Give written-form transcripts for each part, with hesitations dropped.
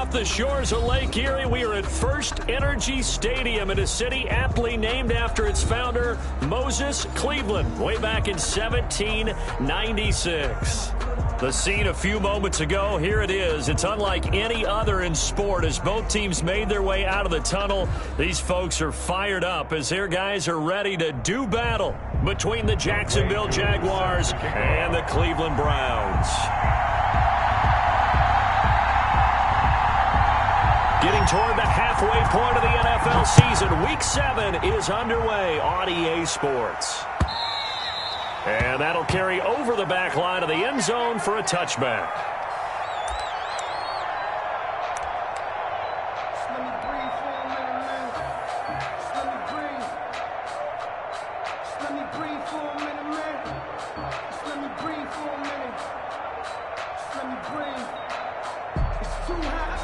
off the shores of Lake Erie. We are at First Energy Stadium in a city aptly named after its founder, Moses Cleveland, way back in 1796. The scene a few moments ago, here it is. It's unlike any other in sport as both teams made their way out of the tunnel. These folks are fired up as their guys are ready to do battle between the Jacksonville Jaguars and the Cleveland Browns. Getting toward the halfway point of the NFL season, Week 7 is underway on EA Sports. And that'll carry over the back line of the end zone for a touchback.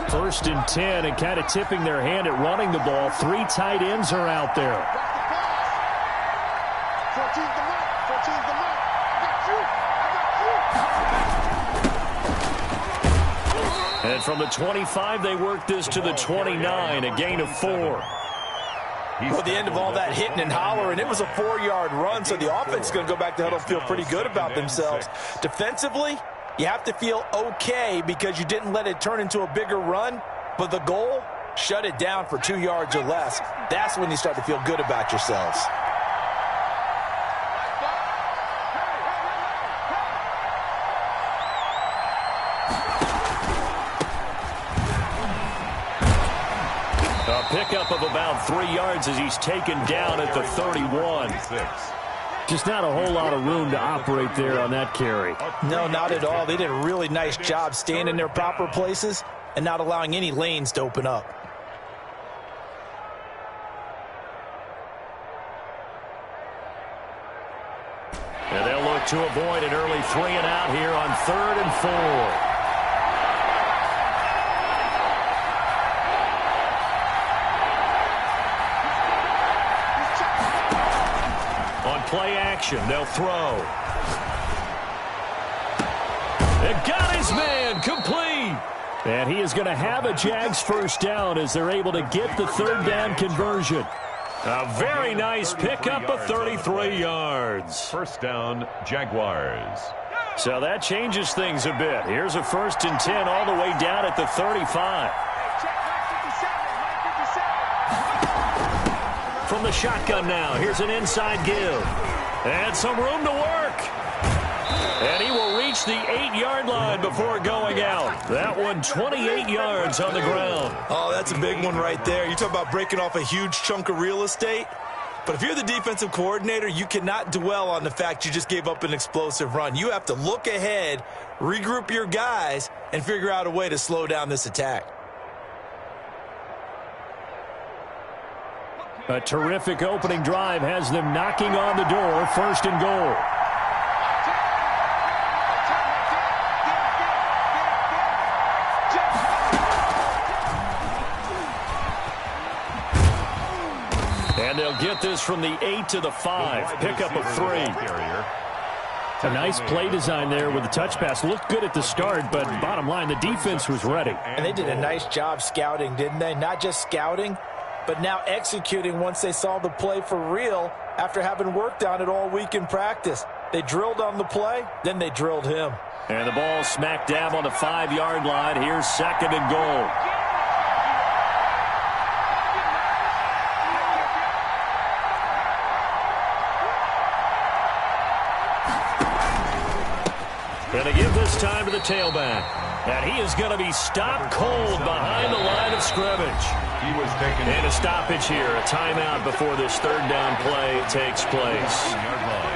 First and 10, and kind of tipping their hand at running the ball. 3 tight ends are out there. And from the 25, they work this to the 29, a gain of 4. Well, at the end of all that hitting and hollering, it was a 4-yard run, so the offense is going to go back to huddle and feel pretty good about themselves. Defensively, you have to feel okay because you didn't let it turn into a bigger run, but the goal, shut it down for 2 yards or less. That's when you start to feel good about yourselves. A pickup of about 3 yards as he's taken down at the 31. Just not a whole lot of room to operate there on that carry. No, not at all. They did a really nice job staying in their proper places and not allowing any lanes to open up. And they'll look to avoid an early 3-and-out here on 3rd and 4. Play action. They'll throw. And got his man complete. And he is going to have a Jags first down as they're able to get the 3rd down conversion. A very nice pickup of 33 yards. First down, Jaguars. So that changes things a bit. Here's a 1st and 10 all the way down at the 35. From the shotgun now, here's an inside give. And some room to work. And he will reach the 8-yard line before going out. That one 28 yards on the ground. Oh, that's a big one right there. You talk about breaking off a huge chunk of real estate. But if you're the defensive coordinator, you cannot dwell on the fact you just gave up an explosive run. You have to look ahead, regroup your guys, and figure out a way to slow down this attack. A terrific opening drive has them knocking on the door. 1st and goal. And they'll get this from the 8 to the 5. Pickup of 3. A nice play design there with the touch pass. Looked good at the start, but bottom line, the defense was ready. And they did a nice job scouting, didn't they? Not just scouting, but now executing once they saw the play for real after having worked on it all week in practice. They drilled on the play, then they drilled him. And the ball smack dab on the 5-yard line. Here's 2nd and goal. And they give this time to the tailback. And he is going to be stopped cold behind the line of scrimmage. And a stoppage here, a timeout before this 3rd down play takes place.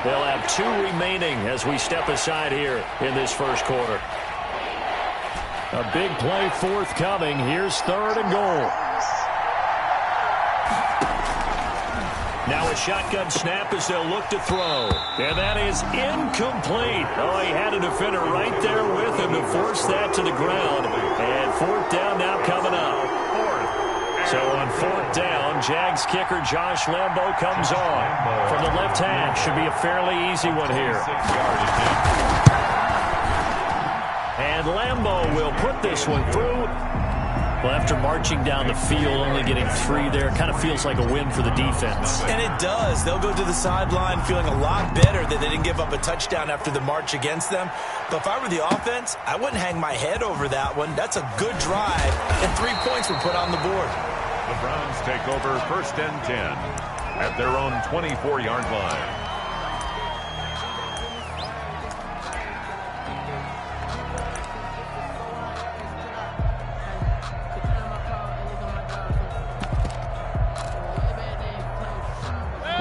They'll have 2 remaining as we step aside here in this first quarter. A big play forthcoming. Here's 3rd and goal. Now a shotgun snap as they'll look to throw. And that is incomplete. Oh, he had a defender right there with him to force that to the ground. And 4th down now coming up. So on 4th down, Jags kicker Josh Lambo comes on. From the left hash, should be a fairly easy one here. And Lambo will put this one through. Well, after marching down the field, only getting 3 there, kind of feels like a win for the defense. And it does. They'll go to the sideline feeling a lot better that they didn't give up a touchdown after the march against them. But if I were the offense, I wouldn't hang my head over that one. That's a good drive, and 3 points were put on the board. The Browns take over 1st and 10 at their own 24-yard line.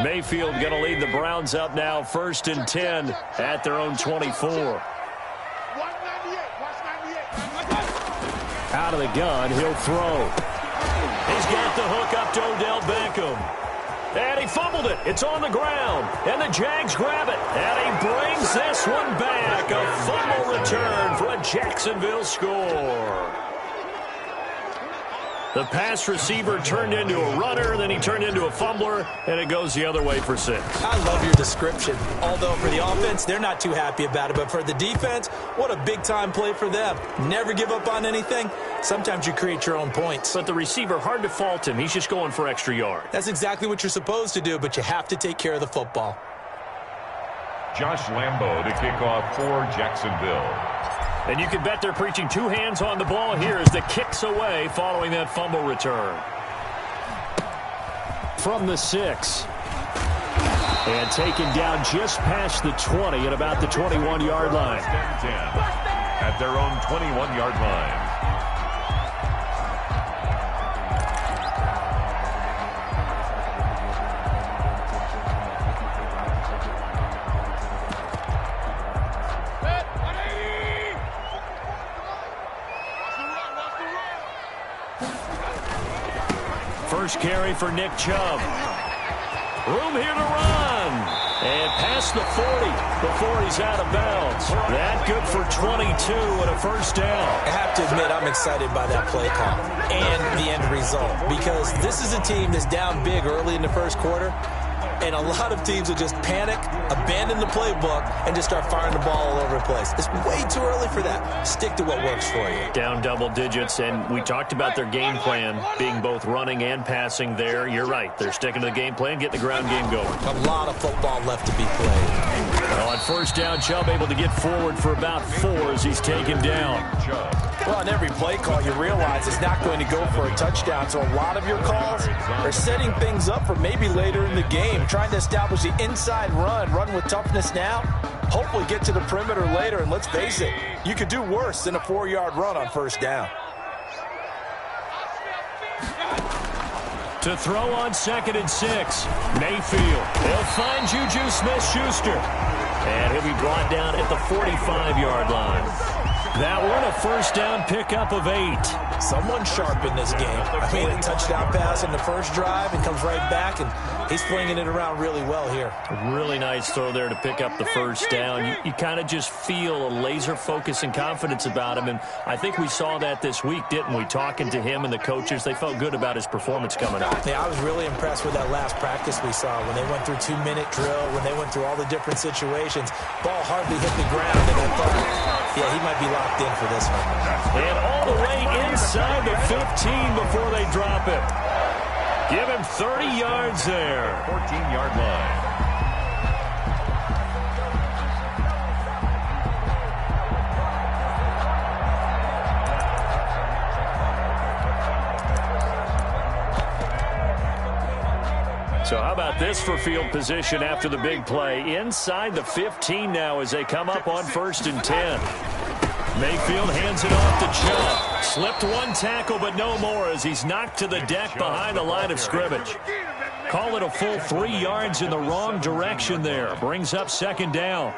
Mayfield going to lead the Browns up now, 1st and 10 at their own 24. Out of the gun, he'll throw. He's got the hook up to Odell Beckham. And he fumbled it. It's on the ground. And the Jags grab it. And he brings this one back. A fumble return for a Jacksonville score. The pass receiver turned into a runner, then he turned into a fumbler, and it goes the other way for 6. I love your description. Although for the offense, they're not too happy about it. But for the defense, what a big-time play for them. Never give up on anything. Sometimes you create your own points. But the receiver, hard to fault him. He's just going for extra yard. That's exactly what you're supposed to do, but you have to take care of the football. Josh Lambo to kick off for Jacksonville. And you can bet they're preaching 2 hands on the ball here as the kick's away following that fumble return. From the 6. And taken down just past the 20 at about the 21-yard line. 10 at their own 21-yard line. First carry for Nick Chubb. Room here to run. And past the 40 before he's out of bounds. That good for 22 and a 1st down. I have to admit, I'm excited by that play call and the end result. Because this is a team that's down big early in the 1st quarter. And a lot of teams will just panic, abandon the playbook, and just start firing the ball all over the place. It's way too early for that. Stick to what works for you. Down double digits, and we talked about their game plan being both running and passing there. You're right. They're sticking to the game plan, getting the ground game going. A lot of football left to be played. Well, on 1st down, Chubb able to get forward for about 4 as he's taken down. Well, on every play call, you realize it's not going to go for a touchdown. So a lot of your calls are setting things up for maybe later in the game, trying to establish the inside run with toughness now, hopefully get to the perimeter later. And let's face it, you could do worse than a 4-yard run on 1st down. To throw on 2nd and 6, Mayfield. They'll find Juju Smith-Schuster. And he'll be brought down at the 45-yard line. That one, a 1st down pickup of 8. Someone sharp in this game. I mean, a touchdown pass in the 1st drive and comes right back, and he's flinging it around really well here. A really nice throw there to pick up the 1st down. You kind of just feel a laser focus and confidence about him, and I think we saw that this week, didn't we? Talking to him and the coaches, they felt good about his performance coming up. Yeah, I was really impressed with that last practice we saw when they went through 2-minute drill, when they went through all the different situations. Ball hardly hit the ground, and I thought, yeah, he might be locked in for this one. And all the way inside the 15 before they drop it. Give him 30 yards there. 14-yard line. So how about this for field position after the big play? Inside the 15 now as they come up on 1st and 10. Mayfield hands it off to Chubb. Slipped one tackle, but no more as he's knocked to the deck behind the line of scrimmage. Call it a full 3 yards in the wrong direction there. Brings up 2nd down.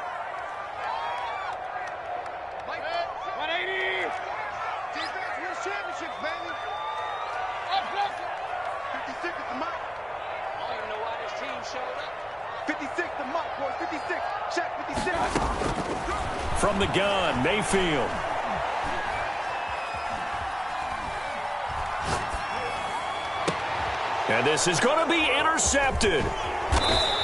From the gun, Mayfield. And this is going to be intercepted.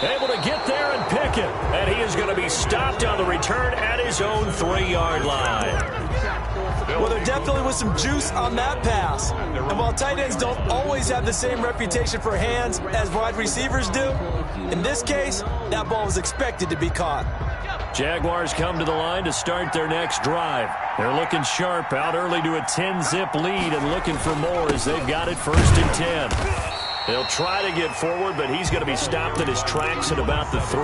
Able to get there and pick it. And he is going to be stopped on the return at his own 3-yard line. Well, there definitely was some juice on that pass. And while tight ends don't always have the same reputation for hands as wide receivers do, in this case, that ball was expected to be caught. Jaguars come to the line to start their next drive. They're looking sharp, out early to a 10-zip lead and looking for more as they've got it 1st and 10. They'll try to get forward, but he's going to be stopped in his tracks at about the 3.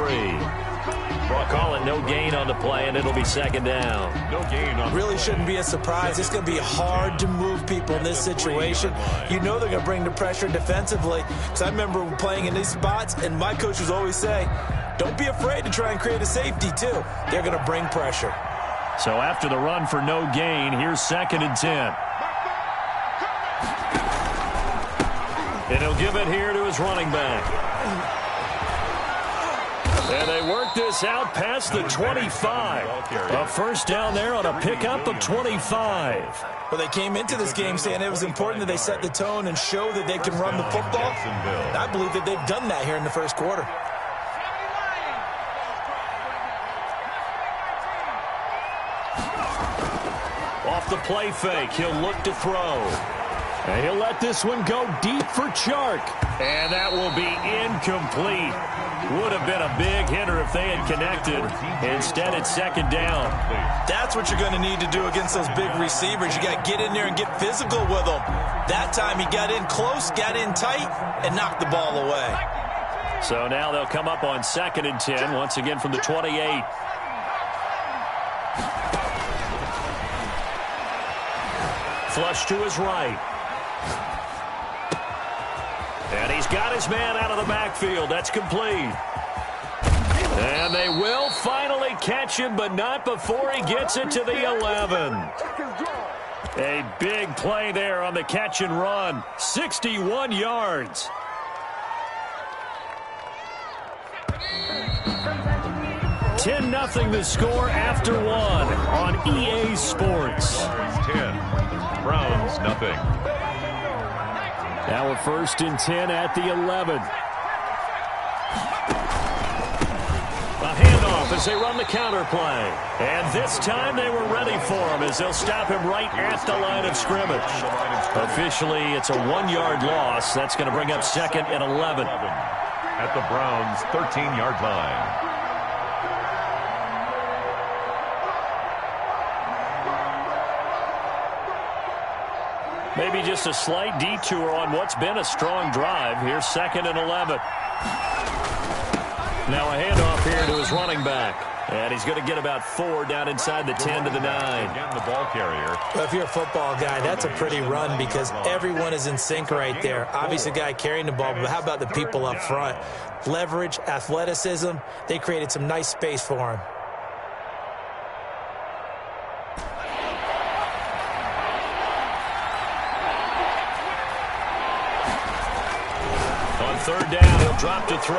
We'll call it no gain on the play, and it'll be 2nd down. No gain on Really shouldn't be a surprise. It's going to be hard to move people in this situation. You know they're going to bring the pressure defensively. Because I remember playing in these spots, and my coaches always say, don't be afraid to try and create a safety, too. They're going to bring pressure. So after the run for no gain, here's 2nd and 10. And he'll give it here to his running back. And they work this out past the 25. A 1st down there on a pickup of 25. Well, they came into this game saying it was important that they set the tone and show that they can run the football. I believe that they've done that here in the 1st quarter. Off the play fake, he'll look to throw. And he'll let this one go deep for Chark. And that will be incomplete. Would have been a big hitter if they had connected. Instead, it's 2nd down. That's what you're going to need to do against those big receivers. You got to get in there and get physical with them. That time he got in close, got in tight, and knocked the ball away. So now they'll come up on 2nd and 10, once again from the 28. Flush to his right. And he's got his man out of the backfield. That's complete. And they will finally catch him, but not before he gets it to the 11. A big play there on the catch and run. 61 yards. $10-0 the score after 1 on EA Sports. 10. Browns, nothing. Now a 1st and 10 at the 11. A handoff as they run the counter play. And this time they were ready for him as they'll stop him right at the line of scrimmage. Officially, it's a 1-yard loss. That's going to bring up 2nd and 11. At the Browns' 13-yard line. Maybe just a slight detour on what's been a strong drive. Here's 2nd and 11. Now a handoff here to his running back. And he's going to get about 4 down inside the 10 to the 9. Again, the ball carrier. Well, if you're a football guy, that's a pretty run because everyone is in sync right there. Obviously, the guy carrying the ball, but how about the people up front? Leverage, athleticism, they created some nice space for him. On 3rd down, he'll drop to throw.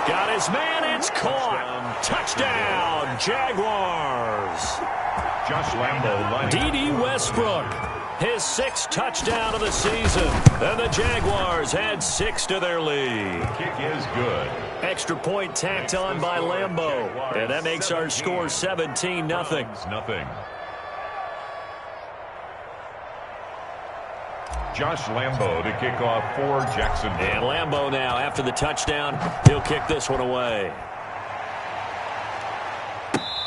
Got his man, it's caught. Touchdown, Jaguars. Josh Lambo. D.D. Westbrook, his 6th touchdown of the season. And the Jaguars had 6 to their lead. Kick is good. Extra point tacked on by Lambo. And that makes our score 17-0. Nothing. Josh Lambo to kick off for Jacksonville. And Lambo now, after the touchdown, he'll kick this one away.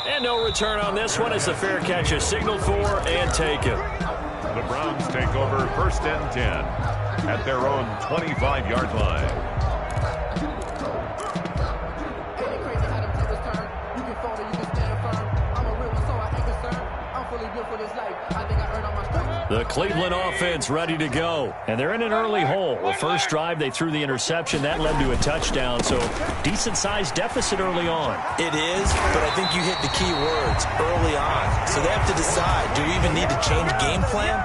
And no return on this one as the fair catch is signaled for and taken. The Browns take over 1st and 10 at their own 25-yard line. The Cleveland offense ready to go. And they're in an early hole. The first drive, they threw the interception. That led to a touchdown. So decent-sized deficit early on. It is, but I think you hit the key words early on. So they have to decide, do we even need to change game plan?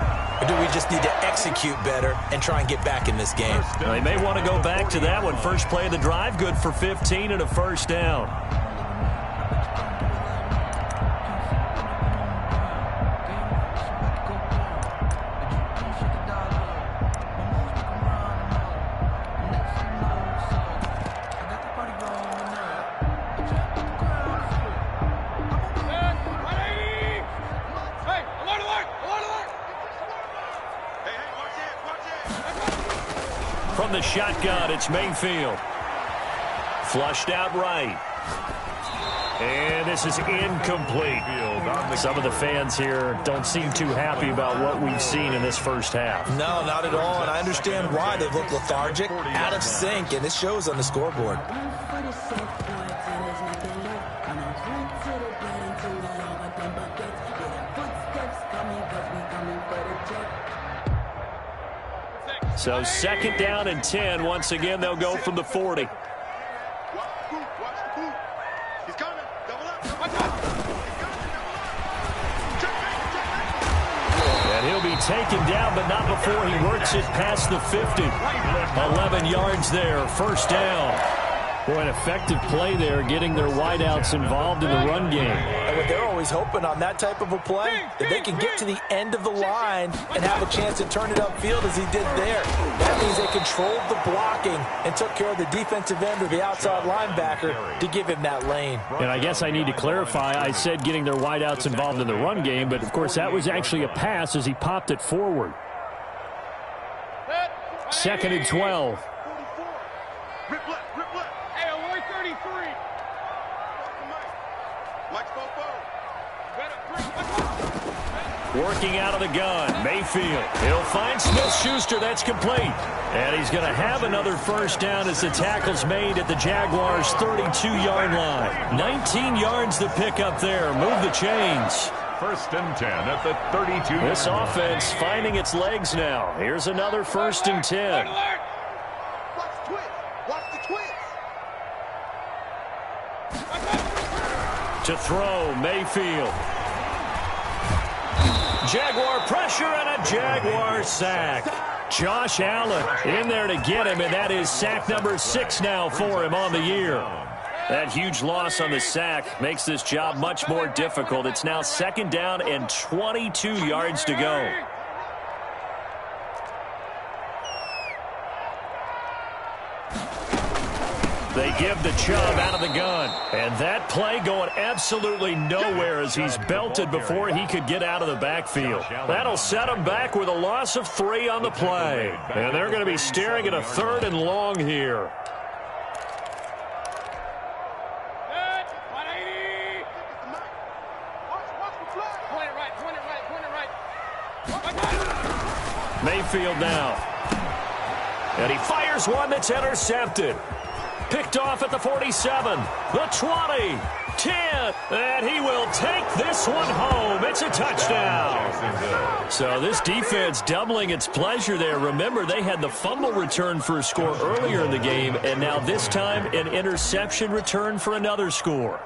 Or do we just need to execute better and try and get back in this game? Now, they may want to go back to that one. First play of the drive, good for 15 and a 1st down. from the shotgun. It's Mayfield. Flushed out right. And this is incomplete. Some of the fans here don't seem too happy about what we've seen in this first half. No, not at all, and I understand why. They look lethargic, out of sync, and it shows on the scoreboard. So 2nd down and 10. Once again, they'll go from the 40. And he'll be taken down, but not before he works it past the 50. 11 yards there, 1st down. Boy, an effective play there, getting their wideouts involved in the run game. And what they're always hoping on that type of a play, that they can get to the end of the line and have a chance to turn it upfield as he did there. That means they controlled the blocking and took care of the defensive end or the outside linebacker to give him that lane. And I guess I need to clarify, I said getting their wideouts involved in the run game, but of course that was actually a pass as he popped it forward. 2nd and 12. Working out of the gun, Mayfield. He'll find Smith-Schuster. That's complete. And he's going to have another 1st down as the tackle's made at the Jaguars' 32-yard line. 19 yards to pick up there. Move the chains. 1st and 10 at the 32. This offense finding its legs now. Here's another 1st and 10. To throw, Mayfield. Jaguar pressure and a Jaguar sack. Josh Allen in there to get him, and that is sack number 6 now for him on the year. That huge loss on the sack makes this job much more difficult. It's now 2nd down and 22 yards to go. They give the Chubb out of the gun. And that play going absolutely nowhere as he's belted before he could get out of the backfield. That'll set him back with a loss of 3 on the play. And they're going to be staring at a 3rd and long here. Mayfield now. And he fires one that's intercepted. Picked off at the 47, the 20, 10, and he will take this one home. It's a touchdown. So this defense doubling its pleasure there. Remember, they had the fumble return for a score earlier in the game, and now this time an interception return for another score.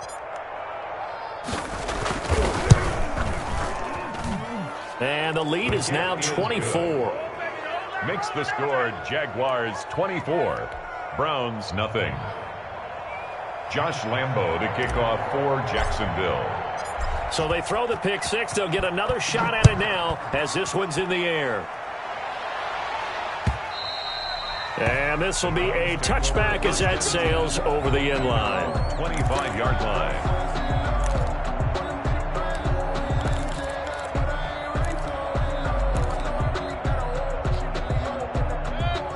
And the lead is now 24. Makes the score Jaguars 24. Browns nothing. Josh Lambo to kick off for Jacksonville. So they throw the pick 6. They'll get another shot at it now as this one's in the air. And this will be a touchback as that sails over the end line. 25-yard line.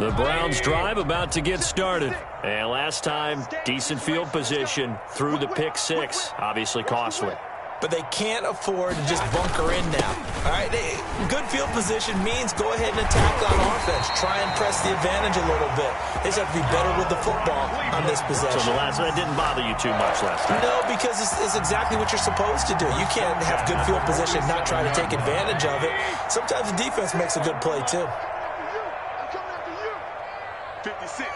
The Browns drive about to get started. And last time, decent field position through the pick 6. Obviously costly. But they can't afford to just bunker in now. All right, good field position means go ahead and attack on offense. Try and press the advantage a little bit. They just have to be better with the football on this possession. So the last one didn't bother you too much last time? No, because it's exactly what you're supposed to do. You can't have good field position, not try to take advantage of it. Sometimes the defense makes a good play, too. 56.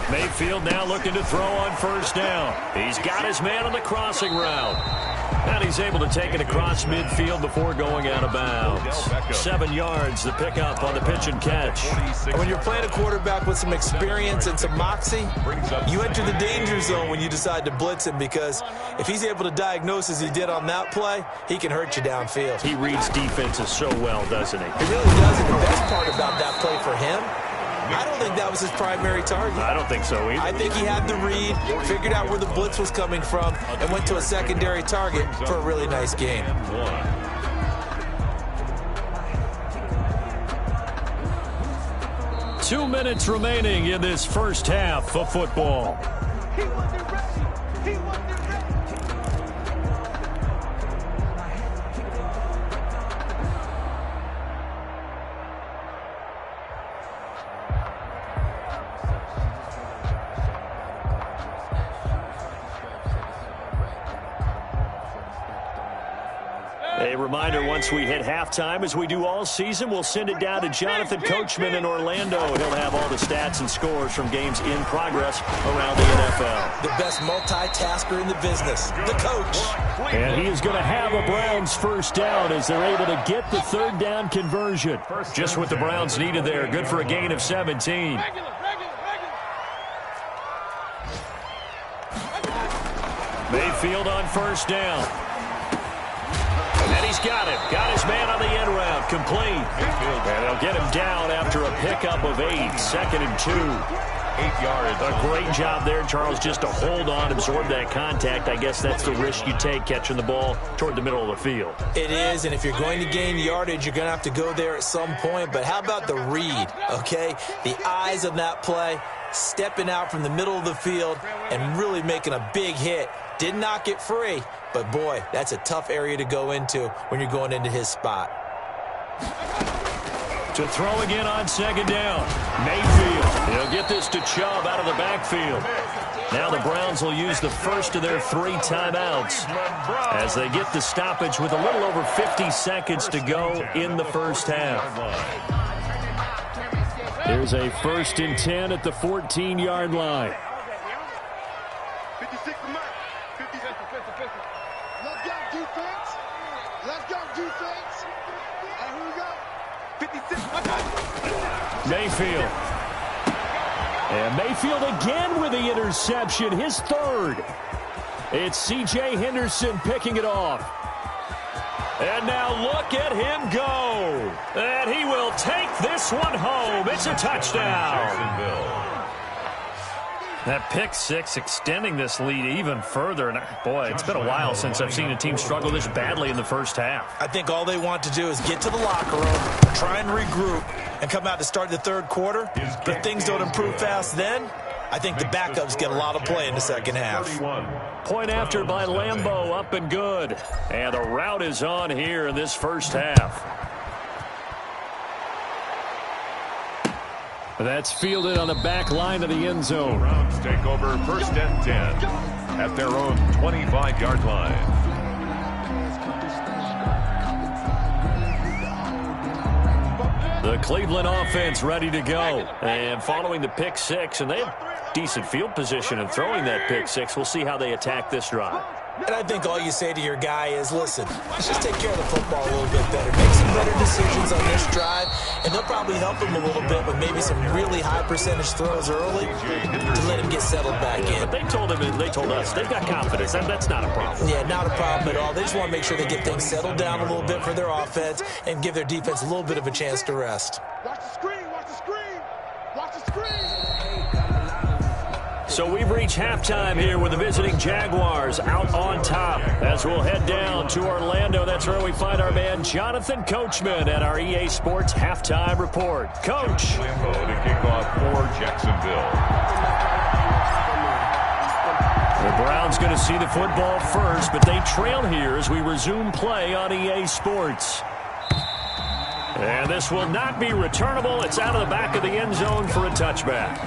Mayfield now looking to throw on 1st down. He's got his man on the crossing route. And he's able to take it across midfield before going out of bounds. 7 yards, the pickup on the pitch and catch. And when you're playing a quarterback with some experience and some moxie, you enter the danger zone when you decide to blitz him, because if he's able to diagnose as he did on that play, he can hurt you downfield. He reads defenses so well, doesn't he? He really does, and the best part about that play for him, I don't think that was his primary target. I don't think so either. I think he had the read, figured out where the blitz was coming from, and went to a secondary target for a really nice game. 2 minutes remaining in this first half of football. A reminder, once we hit halftime, as we do all season, we'll send it down to Jonathan Coachman in Orlando. He'll have all the stats and scores from games in progress around the NFL. The best multitasker in the business, the coach. And he is going to have a Browns first down as they're able to get the third down conversion. Just what the Browns needed there. Good for a gain of 17. Mayfield on first down. And he's got him. Got his man on the end route. Complete. And they'll get him down after a pickup of 8. 2nd and 2. 8 yards. A great job there, Charles, just to hold on, absorb that contact. I guess that's the risk you take catching the ball toward the middle of the field. It is, and if you're going to gain yardage, you're going to have to go there at some point. But how about the read, okay? The eyes of that play, stepping out from the middle of the field and really making a big hit. Didn't knock it free, but boy, that's a tough area to go into when you're going into his spot. To throw again on second down. Mayfield. He'll get this to Chubb out of the backfield. Now the Browns will use the first of their 3 timeouts as they get the stoppage with a little over 50 seconds to go in the first half. There's a 1st and 10 at the 14-yard line. Mayfield. And Mayfield again with the interception, his 3rd. It's C.J. Henderson picking it off. And now look at him go. And he will take this one home. It's a touchdown. That pick 6 extending this lead even further. And boy, it's been a while since I've seen a team struggle this badly in the first half. I think all they want to do is get to the locker room, try and regroup, and come out to start the 3rd quarter. If things don't improve fast then, I think the backups get a lot of play in the second half. Point after by Lambo, up and good. And the route is on here in this first half. That's fielded on the back line of the end zone. Browns take over 1st and 10 at their own 25-yard line. The Cleveland offense ready to go. And following the pick 6, and they have decent field position in throwing that pick 6. We'll see how they attack this drive. And I think all you say to your guy is, listen, let's just take care of the football a little bit better. Make some better decisions on this drive, and they'll probably help him a little bit with maybe some really high percentage throws early to let him get settled back in. But they told us, they've got confidence. That's not a problem. Yeah, not a problem at all. They just want to make sure they get things settled down a little bit for their offense and give their defense a little bit of a chance to rest. Watch the screen, watch the screen, watch the screen. So we've reached halftime here with the visiting Jaguars out on top. As we'll head down to Orlando, that's where we find our man Jonathan Coachman at our EA Sports Halftime Report. Coach. Lambo to kick off for Jacksonville. The Browns going to see the football first, but they trail here as we resume play on EA Sports. And this will not be returnable. It's out of the back of the end zone for a touchback.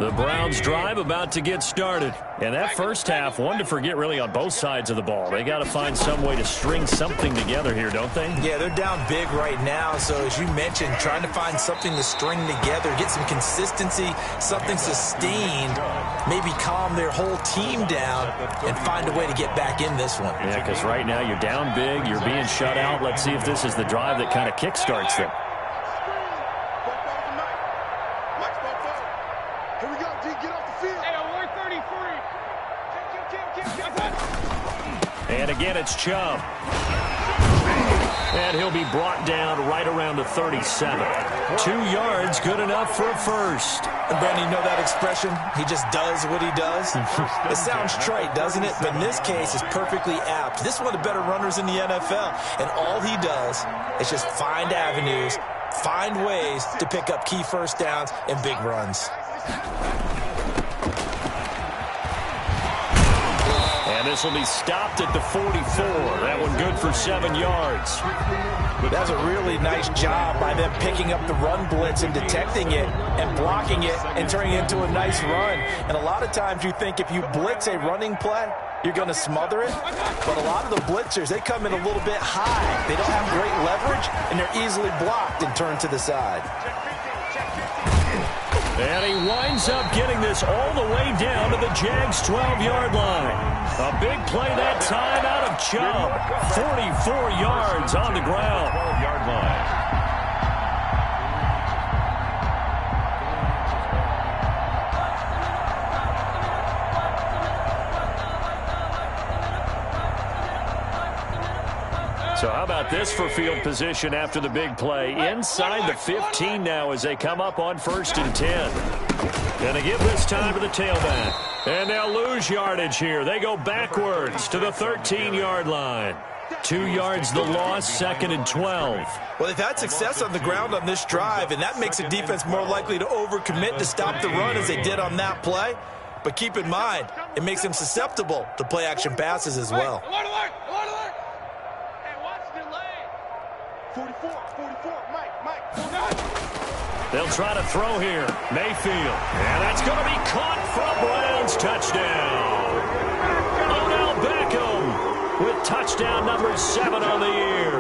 The Browns drive about to get started. And that first half, one to forget really on both sides of the ball. They got to find some way to string something together here, don't they? Yeah, they're down big right now. So as you mentioned, trying to find something to string together, get some consistency, something sustained, maybe calm their whole team down and find a way to get back in this one. Yeah, because right now you're down big, you're being shut out. Let's see if this is the drive that kind of kickstarts them. And again, it's Chubb. And he'll be brought down right around the 37. 2 yards, good enough for a first. And Brandon, you know that expression? He just does what he does. It sounds trite, doesn't it? But in this case, it's perfectly apt. This is one of the better runners in the NFL. And all he does is just find avenues, find ways to pick up key first downs and big runs. And this will be stopped at the 44. That one good for 7 yards. That's a really nice job by them picking up the run blitz and detecting it and blocking it and turning it into a nice run. And a lot of times you think if you blitz a running play, you're going to smother it. But a lot of the blitzers, they come in a little bit high. They don't have great leverage, and they're easily blocked and turned to the side. And he winds up getting this all the way down to the Jags' 12-yard line. A big play that time out of Chubb. 44 yards on the ground. 12-yard line. So how about this for field position after the big play? Inside the 15 now as they come up on 1st and 10. Going to give this time to the tailback. And they'll lose yardage here. They go backwards to the 13-yard line. 2 yards the loss, 2nd and 12. Well, they've had success on the ground on this drive, and that makes the defense more likely to overcommit to stop the run as they did on that play. But keep in mind, it makes them susceptible to play-action passes as well. Alert, alert, alert, alert. Hey, watch the lane. 44, Mike. They'll try to throw here. Mayfield. And that's going to be caught for a Browns touchdown. Odell Beckham with touchdown number 7 on the year.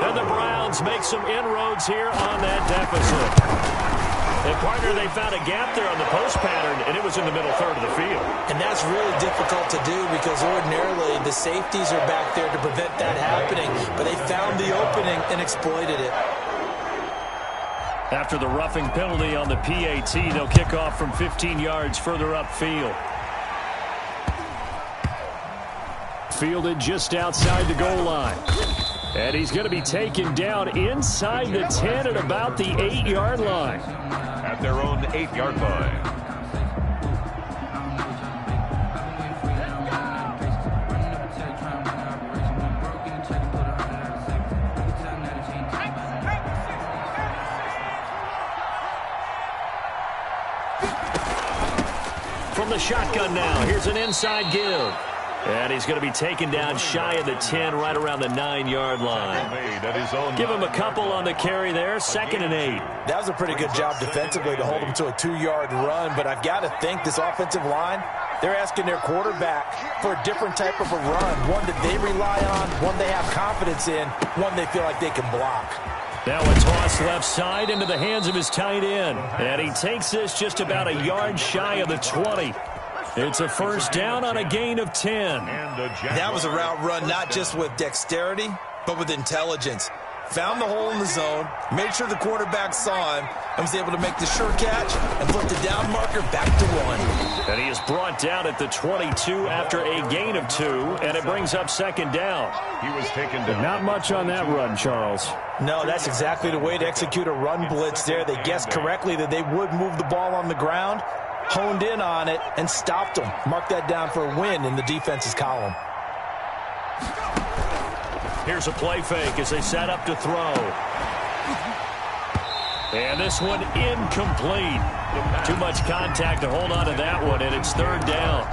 And the Browns make some inroads here on that deficit. And partner, they found a gap there on the post pattern, and it was in the middle third of the field. And that's really difficult to do because ordinarily the safeties are back there to prevent that happening. But they found the opening and exploited it. After the roughing penalty on the PAT, they'll kick off from 15 yards further upfield. Fielded just outside the goal line. And he's going to be taken down inside the 10 at about the 8-yard line. At their own 8-yard line. From the shotgun now, here's an inside give. And he's going to be taken down shy of the 10, right around the 9-yard line. Give him a couple on the carry there, 2nd and 8. That was a pretty good job defensively to hold him to a 2-yard run, but I've got to think this offensive line, they're asking their quarterback for a different type of a run, one that they rely on, one they have confidence in, one they feel like they can block. Now a toss left side into the hands of his tight end. And he takes this just about a yard shy of the 20. It's a first down on a gain of 10. That was a route run not just with dexterity, but with intelligence. Found the hole in the zone, made sure the quarterback saw him, and was able to make the sure catch and flip the down marker back to 1. And he is brought down at the 22 after a gain of 2, and it brings up 2nd down. He was taken down. Not much on that run, Charles. No, that's exactly the way to execute a run blitz there. They guessed correctly that they would move the ball on the ground, honed in on it, and stopped them. Mark that down for a win in the defense's column. Here's a play fake as they set up to throw. And this one incomplete. Too much contact to hold on to that one, and it's 3rd down.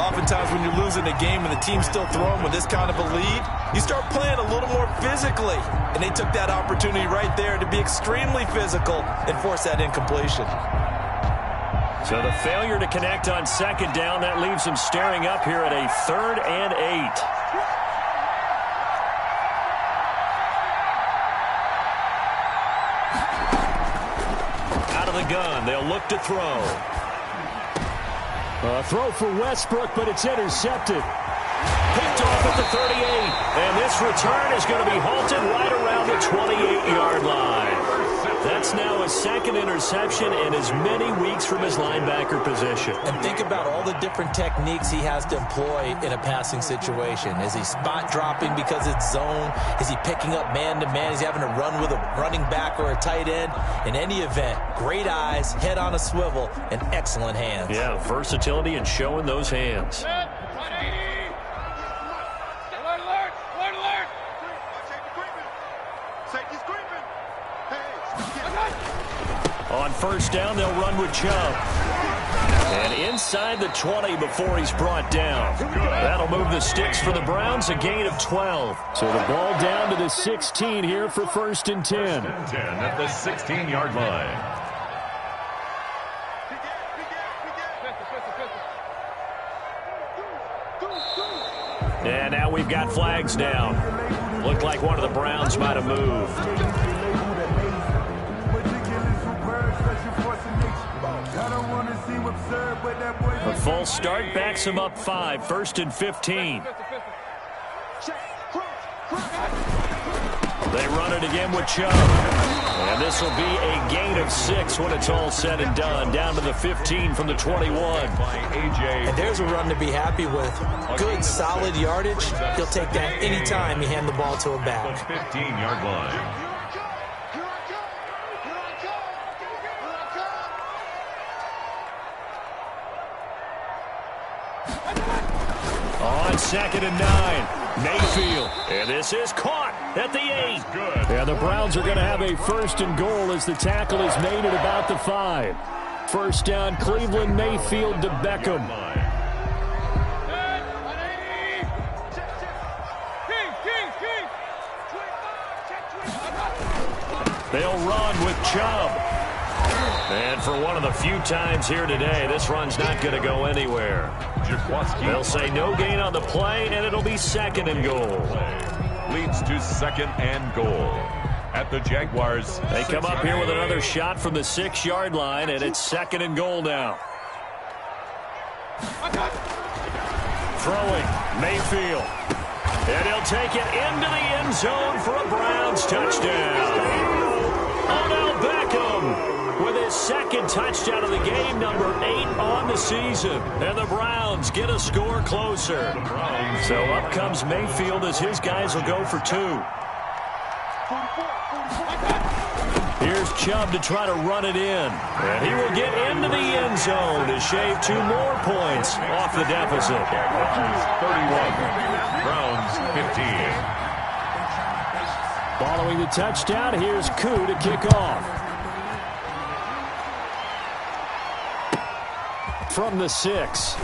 Oftentimes when you're losing a game and the team's still throwing with this kind of a lead, you start playing a little more physically. And they took that opportunity right there to be extremely physical and force that incompletion. So the failure to connect on 2nd down, that leaves them staring up here at a 3rd and 8. The gun. They'll look to throw. A throw for Westbrook, but it's intercepted. Picked off at the 38. And this return is going to be halted right around the 28-yard line. That's now a second interception in as many weeks from his linebacker position. And think about all the different techniques he has to employ in a passing situation. Is he spot dropping because it's zone? Is he picking up man-to-man? Is he having to run with a running back or a tight end? In any event, great eyes, head on a swivel, and excellent hands. Yeah, versatility and showing those hands. On first down, they'll run with Chubb. And inside the 20 before he's brought down. That'll move the sticks for the Browns, a gain of 12. So the ball down to the 16 here for first and 10. First and 10 at the 16-yard line. And now we've got flags down. Looked like one of the Browns might have moved. A false start backs him up 5, first and 15. They run it again with Chubb. And this will be a gain of 6 when it's all said and done. Down to the 15 from the 21. And there's a run to be happy with. Good, solid yardage. He'll take that anytime you hand the ball to a back. 15-yard line. On second and 9, Mayfield. And this is caught at the 8. And the Browns are going to have a first and goal as the tackle is made at about the 5. First down, Cleveland, Mayfield to Beckham. They'll run with Chubb. And for one of the few times here today, this run's not going to go anywhere. They'll say no gain on the play, and it'll be second and goal. Leads to second and goal at the Jaguars. They come up here with another shot from the 6-yard line, and it's second and goal now. Throwing, Mayfield. And he'll take it into the end zone for a Browns touchdown. Odell Beckham with his second touchdown of the game, number 8 on the season. And the Browns get a score closer. So up comes Mayfield as his guys will go for 2. Here's Chubb to try to run it in. And he will get into the end zone to shave 2 more points off the deficit. 31, Browns 15. Following the touchdown, here's Koo to kick off. From the 6.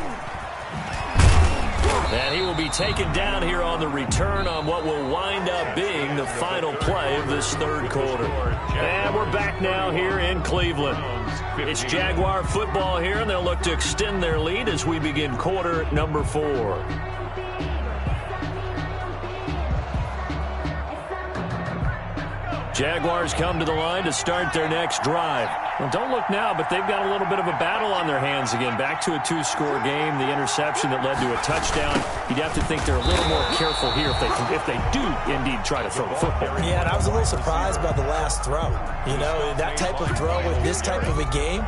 And he will be taken down here on the return on what will wind up being the final play of this third quarter. And we're back now here in Cleveland. It's Jaguar football here, and they'll look to extend their lead as we begin quarter number 4. Jaguars come to the line to start their next drive. Well, don't look now, but they've got a little bit of a battle on their hands again. Back to a 2-score game. The interception that led to a touchdown. You'd have to think they're a little more careful here if they do indeed try to throw the football. Yeah, and I was a little surprised by the last throw. You know, that type of throw with this type of a game,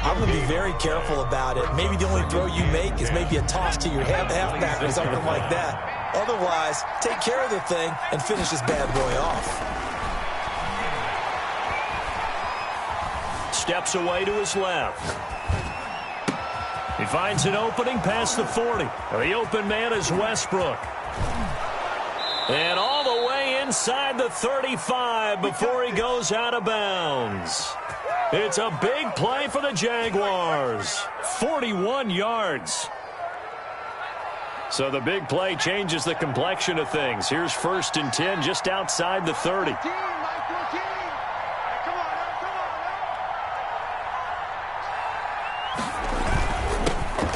I'm going to be very careful about it. Maybe the only throw you make is maybe a toss to your halfback or something like that. Otherwise, take care of the thing and finish this bad boy off. Steps away to his left. He finds an opening past the 40. The open man is Westbrook. And all the way inside the 35 before he goes out of bounds. It's a big play for the Jaguars. 41 yards. So the big play changes the complexion of things. Here's first and 10 just outside the 30.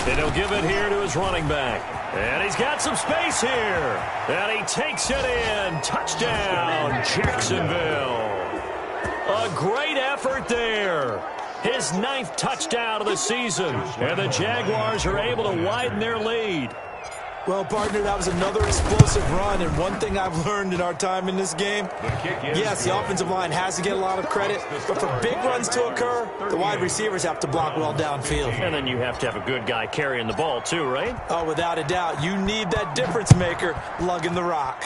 And he'll give it here to his running back. And he's got some space here. And he takes it in. Touchdown, Jacksonville. A great effort there. His 9th touchdown of the season. And the Jaguars are able to widen their lead. Well, partner, that was another explosive run, and one thing I've learned in our time in this game, yes, the offensive line has to get a lot of credit, but for big runs to occur, the wide receivers have to block well downfield. And then you have to have a good guy carrying the ball too, right? Oh, without a doubt. You need that difference maker lugging the rock.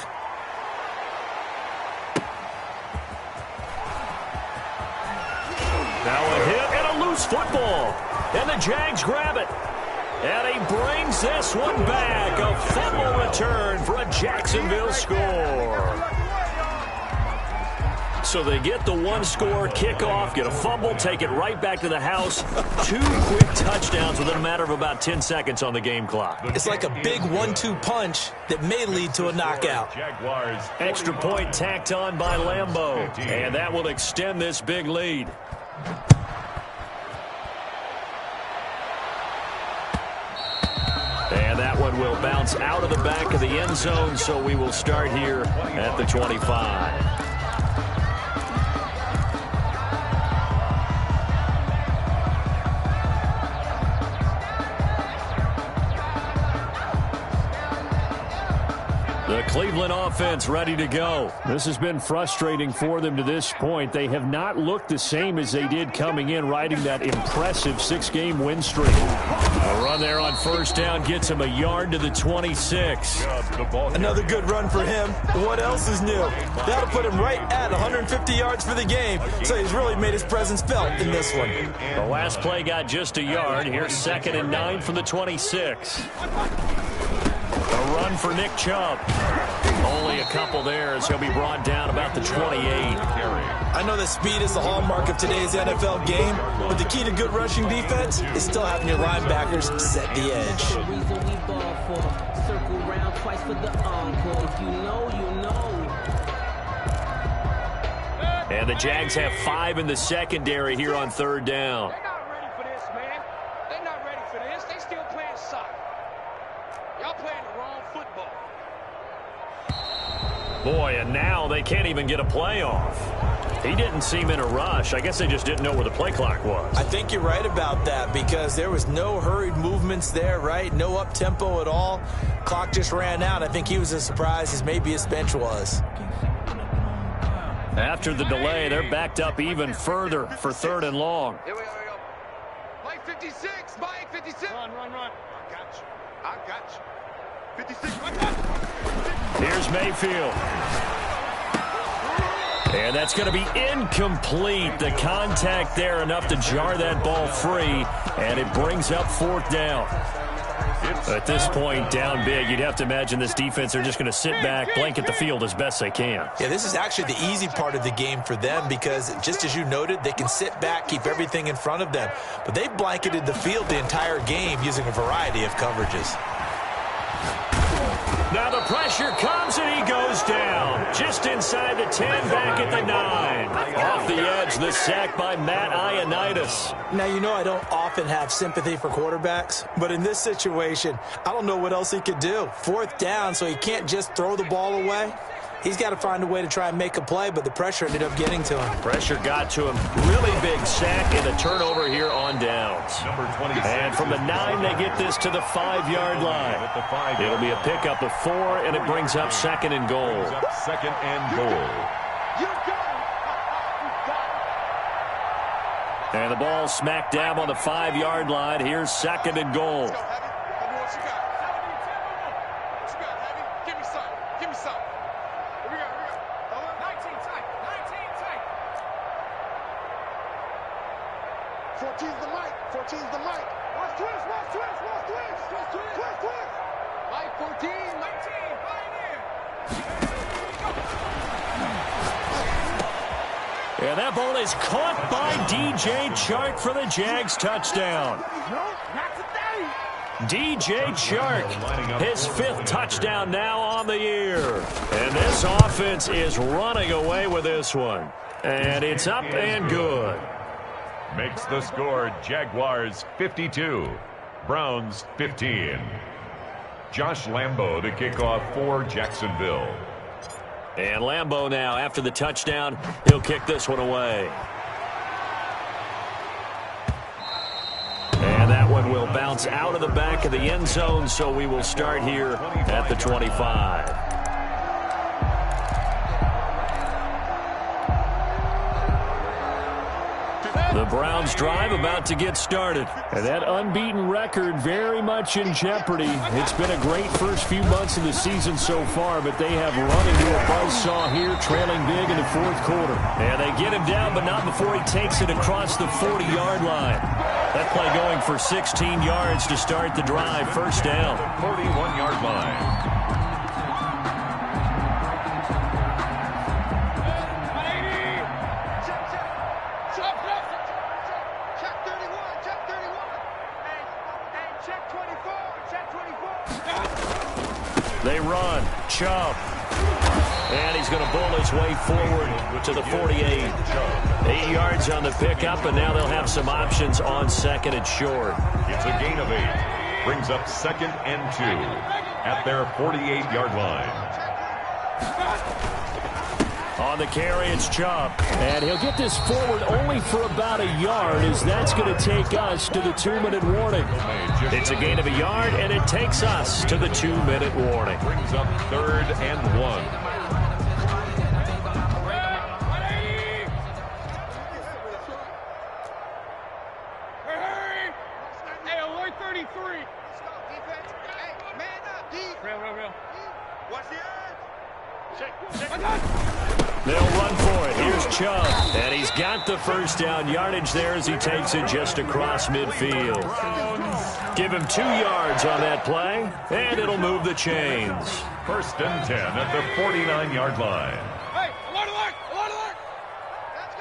Now a hit and a loose football. And the Jags grab it. And he brings this one back. A fumble return for a Jacksonville score. So they get the one-score kickoff, get a fumble, take it right back to the house. 2 quick touchdowns within a matter of about 10 seconds on the game clock. It's like a big 1-2 punch that may lead to a knockout. Extra point tacked on by Lambeau. And that will extend this big lead. And that one will bounce out of the back of the end zone, so we will start here at the 25. The Cleveland offense ready to go. This has been frustrating for them to this point. They have not looked the same as they did coming in, riding that impressive 6-game win streak. A run there on first down gets him a yard to the 26. Another good run for him. What else is new? That'll put him right at 150 yards for the game, so he's really made his presence felt in this one. The last play got just a yard. Here's 2nd and 9 from the 26. A run for Nick Chubb. Only a couple there as he'll be brought down about the 28. I know that speed is the hallmark of today's NFL game, but the key to good rushing defense is still having your linebackers set the edge. And the Jags have 5 in the secondary here on 3rd down. They're not ready for this, man. They're not ready for this. They still playing soccer. Y'all playing the wrong football. Boy, and now they can't even get a play off. He didn't seem in a rush. I guess they just didn't know where the play clock was. I think you're right about that because there was no hurried movements there, right? No up-tempo at all. Clock just ran out. I think he was as surprised as maybe his bench was. After the delay, they're backed up even further for 3rd and long. Here we go, here we go. Mike 56, Mike 56. Run. I got you. 56, I got you. Here's Mayfield. And that's going to be incomplete. The contact there enough to jar that ball free, and it brings up 4th down. At this point, down big, you'd have to imagine this defense are just going to sit back, blanket the field as best they can. Yeah, this is actually the easy part of the game for them because, just as you noted, they can sit back, keep everything in front of them. But they blanketed the field the entire game using a variety of coverages. Now the pressure comes and he goes down. Just inside the 10, back at the 9. Off the edge, the sack by Matt Ioannidis. Now, you know I don't often have sympathy for quarterbacks, but in this situation, I don't know what else he could do. 4th down, so he can't just throw the ball away. He's got to find a way to try and make a play, but the pressure ended up getting to him. Pressure got to him. Really big sack and a turnover here on downs. And from the 9, they get this to the 5-yard line. It'll be a pickup of 4, and it brings up 2nd and goal. And the ball smack dab on the 5-yard line. Here's 2nd and goal. And that ball is caught by DJ Chark for the Jags touchdown. DJ Chark, his 5th touchdown now on the year. And this offense is running away with this one. And it's up and good. Makes the score Jaguars 52, Browns 15. Josh Lambeau to kick off for Jacksonville. And Lambeau now, after the touchdown, he'll kick this one away. And that one will bounce out of the back of the end zone, so we will start here at the 25. The Browns drive about to get started. And that unbeaten record very much in jeopardy. It's been a great first few months of the season so far, but they have run into a buzzsaw here, trailing big in the fourth quarter. And they get him down, but not before he takes it across the 40-yard line. That play going for 16 yards to start the drive. First down. 41-yard line. They run. Chubb. And he's going to bull his way forward to the 48. 8 yards on the pickup, and now they'll have some options on second and short. It's a gain of 8. Brings up 2nd and 2 at their 48-yard line. On the carry, it's Chubb. And he'll get this forward only for about a yard, as that's going to take us to the 2-minute warning. It's a gain of a yard, and it takes us to the 2-minute warning. Brings up 3rd and 1. Hey, alert 33. Let's go, defense. Hey, man up, D. Real. Watch the edge. Check. They'll run for it. Here's Chubb. And he's got the first down yardage there as he takes it just across midfield. Give him 2 yards on that play, and it'll move the chains. 1st and 10 at the 49-yard line. Hey, alert. Let's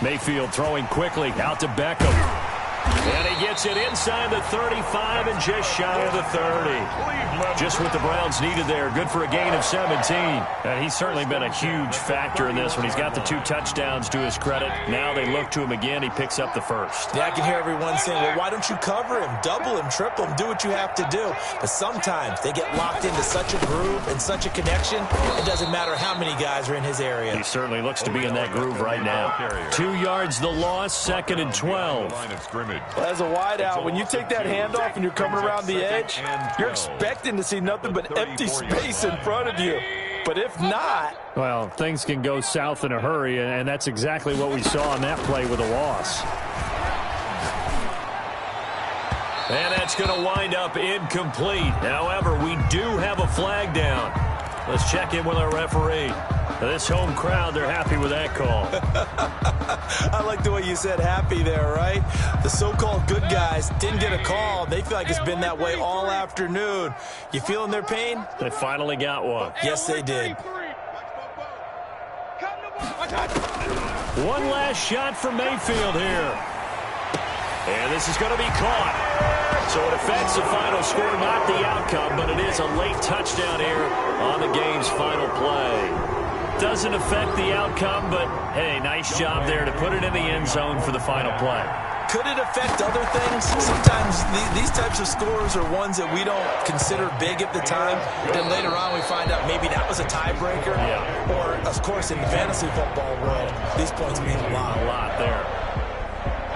go. Mayfield throwing quickly out to Beckham. And he gets it inside the 35 and just shy of the 30. Just what the Browns needed there. Good for a gain of 17. And he's certainly been a huge factor in this one. He's got the 2 touchdowns to his credit. Now they look to him again. He picks up the first. Yeah, I can hear everyone saying, well, why don't you cover him? Double him, triple him, do what you have to do. But sometimes they get locked into such a groove and such a connection, it doesn't matter how many guys are in his area. He certainly looks to be in that groove right now. 2 yards the loss, 2nd and 12. Well, as a wideout, when you take that handoff and you're coming around the edge, you're expecting to see nothing but empty space in front of you. But if not... Well, things can go south in a hurry, and that's exactly what we saw on that play with a loss. And that's going to wind up incomplete. However, we do have a flag down. Let's check in with our referee. This home crowd, they're happy with that call. I like the way you said happy there, right? The so-called good guys didn't get a call. They feel like it's been that way all afternoon. You feeling their pain? They finally got one. Yes, they did. One last shot for Mayfield here. And this is going to be caught. So it affects the final score, not the outcome, but it is a late touchdown here on the game's final play. Doesn't affect the outcome, but, hey, nice job there to put it in the end zone for the final play. Could it affect other things? Sometimes these types of scores are ones that we don't consider big at the time. Then later on we find out maybe that was a tiebreaker. Yeah. Or, of course, in the fantasy football world, these points mean a lot. A lot there.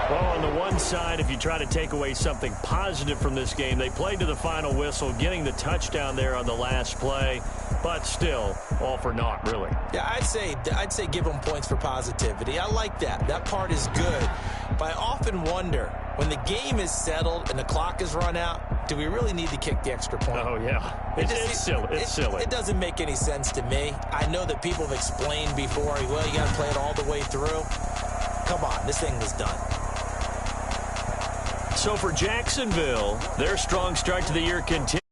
Well, on the one side, if you try to take away something positive from this game, they played to the final whistle, getting the touchdown there on the last play, but still, all for naught, really. Yeah, I'd say give them points for positivity. I like that. That part is good. But I often wonder, when the game is settled and the clock is run out, do we really need to kick the extra point? Oh, yeah. It's silly. It's silly. It doesn't make any sense to me. I know that people have explained before, well, you got to play it all the way through. Come on, this thing was done. So for Jacksonville, their strong start to the year continues.